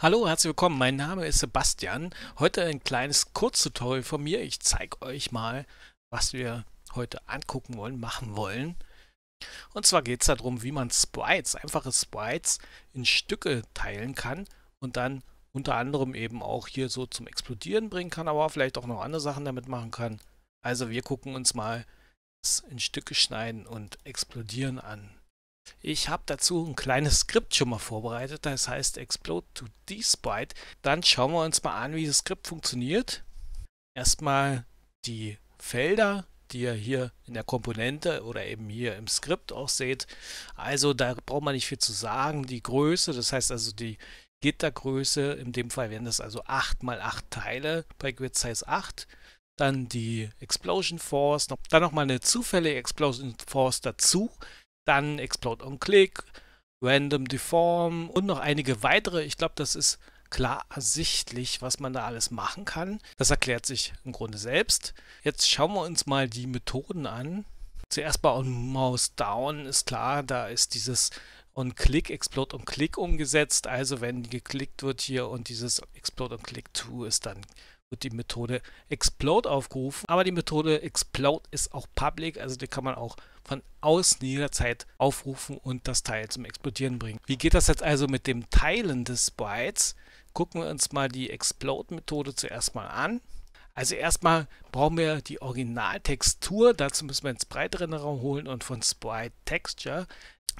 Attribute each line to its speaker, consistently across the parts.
Speaker 1: Hallo, herzlich willkommen. Mein Name ist Sebastian. Heute ein kleines Kurztutorial von mir. Ich zeige euch mal, was wir heute angucken wollen, machen wollen. Und zwar geht es darum, wie man Sprites, einfache Sprites, in Stücke teilen kann und dann unter anderem eben auch hier so zum Explodieren bringen kann, aber vielleicht auch noch andere Sachen damit machen kann. Also wir gucken uns mal das in Stücke schneiden und explodieren an. Ich habe dazu ein kleines Skript schon mal vorbereitet, das heißt Explode to Sprite. Dann schauen wir uns mal an, wie das Skript funktioniert. Erstmal die Felder, die ihr hier in der Komponente oder eben hier im Skript auch seht. Also da braucht man nicht viel zu sagen. Die Größe, das heißt also die Gittergröße, in dem Fall wären das also 8 mal 8 Teile bei Grid Size 8. Dann die Explosion Force, dann nochmal eine zufällige Explosion Force dazu. Dann Explode on Click, Random Deform und noch einige weitere. Ich glaube, das ist klar ersichtlich, was man da alles machen kann. Das erklärt sich im Grunde selbst. Jetzt schauen wir uns mal die Methoden an. Zuerst bei On Mouse Down ist klar, da ist dieses On Click, Explode on Click umgesetzt. Also wenn geklickt wird hier und dieses Explode on Click to ist, dann wird die Methode Explode aufgerufen. Aber die Methode Explode ist auch public, also die kann man auch von außen jederzeit aufrufen und das Teil zum Explodieren bringen. Wie geht das jetzt also mit dem Teilen des Sprites? Gucken wir uns mal die Explode-Methode zuerst mal an. Also erstmal brauchen wir die Originaltextur, dazu müssen wir ins Sprite-Renderer holen und von Sprite Texture.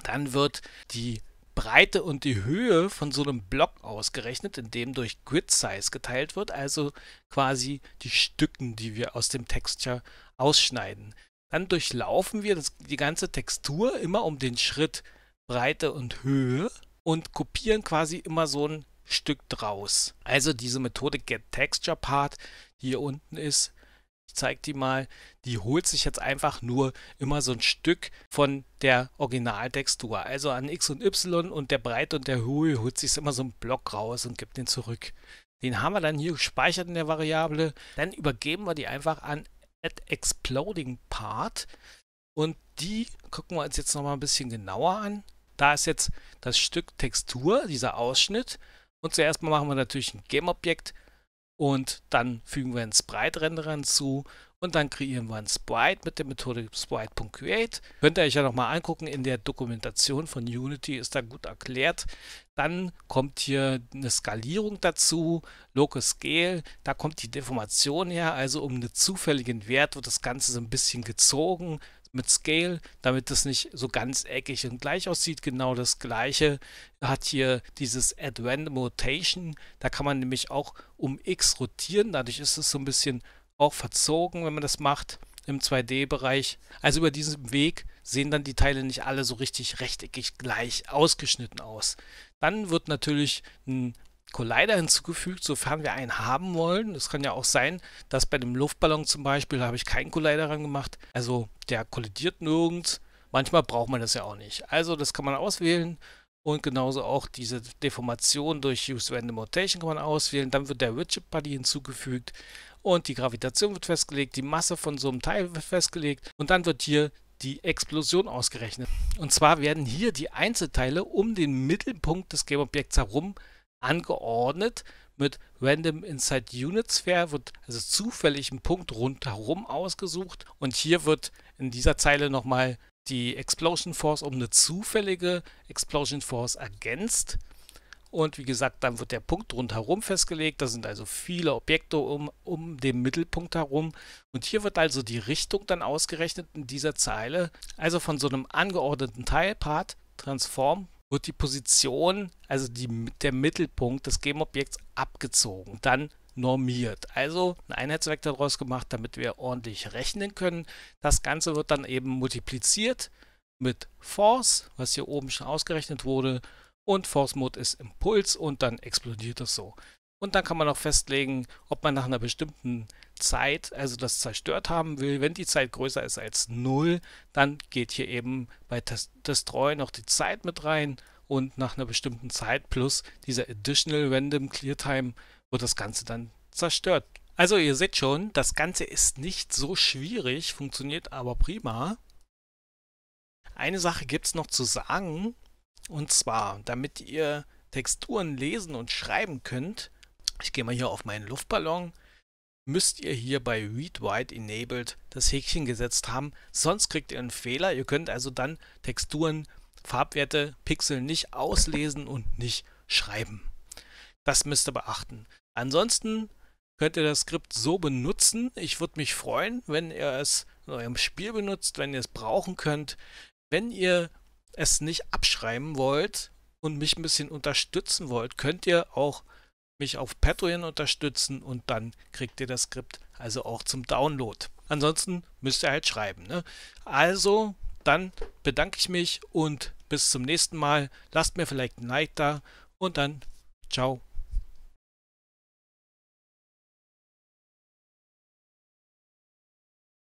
Speaker 1: Dann wird die Breite und die Höhe von so einem Block ausgerechnet, in dem durch Grid Size geteilt wird, also quasi die Stücken, die wir aus dem Texture ausschneiden. Dann durchlaufen wir die ganze Textur immer um den Schritt Breite und Höhe und kopieren quasi immer so ein Stück draus. Also diese Methode getTexturePart, die hier unten ist, ich zeige die mal, die holt sich jetzt einfach nur immer so ein Stück von der Originaltextur. Also an X und Y und der Breite und der Höhe holt sich immer so einen Block raus und gibt den zurück. Den haben wir dann hier gespeichert in der Variable. Dann übergeben wir die einfach an addExplodingPart und die gucken wir uns jetzt nochmal ein bisschen genauer an. Da ist jetzt das Stück Textur, dieser Ausschnitt. Und zuerst mal machen wir natürlich ein Game-Objekt und dann fügen wir einen Sprite-Renderer hinzu und dann kreieren wir ein Sprite mit der Methode Sprite.create. Könnt ihr euch ja nochmal angucken, in der Dokumentation von Unity ist da gut erklärt. Dann kommt hier eine Skalierung dazu, Local Scale, da kommt die Deformation her, also um einen zufälligen Wert wird das Ganze so ein bisschen gezogen mit Scale, damit es nicht so ganz eckig und gleich aussieht. Genau das gleiche hat hier dieses Add Random Rotation. Da kann man nämlich auch um X rotieren. Dadurch ist es so ein bisschen auch verzogen, wenn man das macht im 2D-Bereich. Also über diesen Weg sehen dann die Teile nicht alle so richtig rechteckig gleich ausgeschnitten aus. Dann wird natürlich ein Collider hinzugefügt, sofern wir einen haben wollen. Es kann ja auch sein, dass bei dem Luftballon zum Beispiel, da habe ich keinen Collider ran gemacht. Also der kollidiert nirgends. Manchmal braucht man das ja auch nicht. Also das kann man auswählen. Und genauso auch diese Deformation durch Use Random Rotation kann man auswählen. Dann wird der Rigid Body hinzugefügt und die Gravitation wird festgelegt, die Masse von so einem Teil wird festgelegt und dann wird hier die Explosion ausgerechnet. Und zwar werden hier die Einzelteile um den Mittelpunkt des Game-Objekts herum angeordnet mit Random Inside Unit Sphere, wird also zufällig ein Punkt rundherum ausgesucht und hier wird in dieser Zeile nochmal die Explosion Force um eine zufällige Explosion Force ergänzt. Und wie gesagt, dann wird der Punkt rundherum festgelegt. Das sind also viele Objekte um den Mittelpunkt herum. Und hier wird also die Richtung dann ausgerechnet in dieser Zeile. Also von so einem angeordneten Teilpart, Transform, wird die Position, also der Mittelpunkt des Game-Objekts abgezogen, dann normiert. Also ein Einheitsvektor daraus gemacht, damit wir ordentlich rechnen können. Das Ganze wird dann eben multipliziert mit Force, was hier oben schon ausgerechnet wurde. Und Force Mode ist Impuls und dann explodiert es so. Und dann kann man noch festlegen, ob man nach einer bestimmten Zeit, also das zerstört haben will. Wenn die Zeit größer ist als 0, dann geht hier eben bei Destroy noch die Zeit mit rein und nach einer bestimmten Zeit plus dieser Additional Random Clear Time wird das Ganze dann zerstört. Also ihr seht schon, das Ganze ist nicht so schwierig, funktioniert aber prima. Eine Sache gibt es noch zu sagen, und zwar, damit ihr Texturen lesen und schreiben könnt, ich gehe mal hier auf meinen Luftballon, müsst ihr hier bei Read Write Enabled das Häkchen gesetzt haben, sonst kriegt ihr einen Fehler. Ihr könnt also dann Texturen, Farbwerte, Pixel nicht auslesen und nicht schreiben. Das müsst ihr beachten. Ansonsten könnt ihr das Skript so benutzen. Ich würde mich freuen, wenn ihr es in eurem Spiel benutzt, wenn ihr es brauchen könnt. Wenn ihr es nicht abschreiben wollt und mich ein bisschen unterstützen wollt, könnt ihr auch mich auf Patreon unterstützen und dann kriegt ihr das Skript also auch zum Download. Ansonsten müsst ihr halt schreiben. Ne? Also, dann bedanke ich mich und bis zum nächsten Mal. Lasst mir vielleicht ein Like da und dann ciao.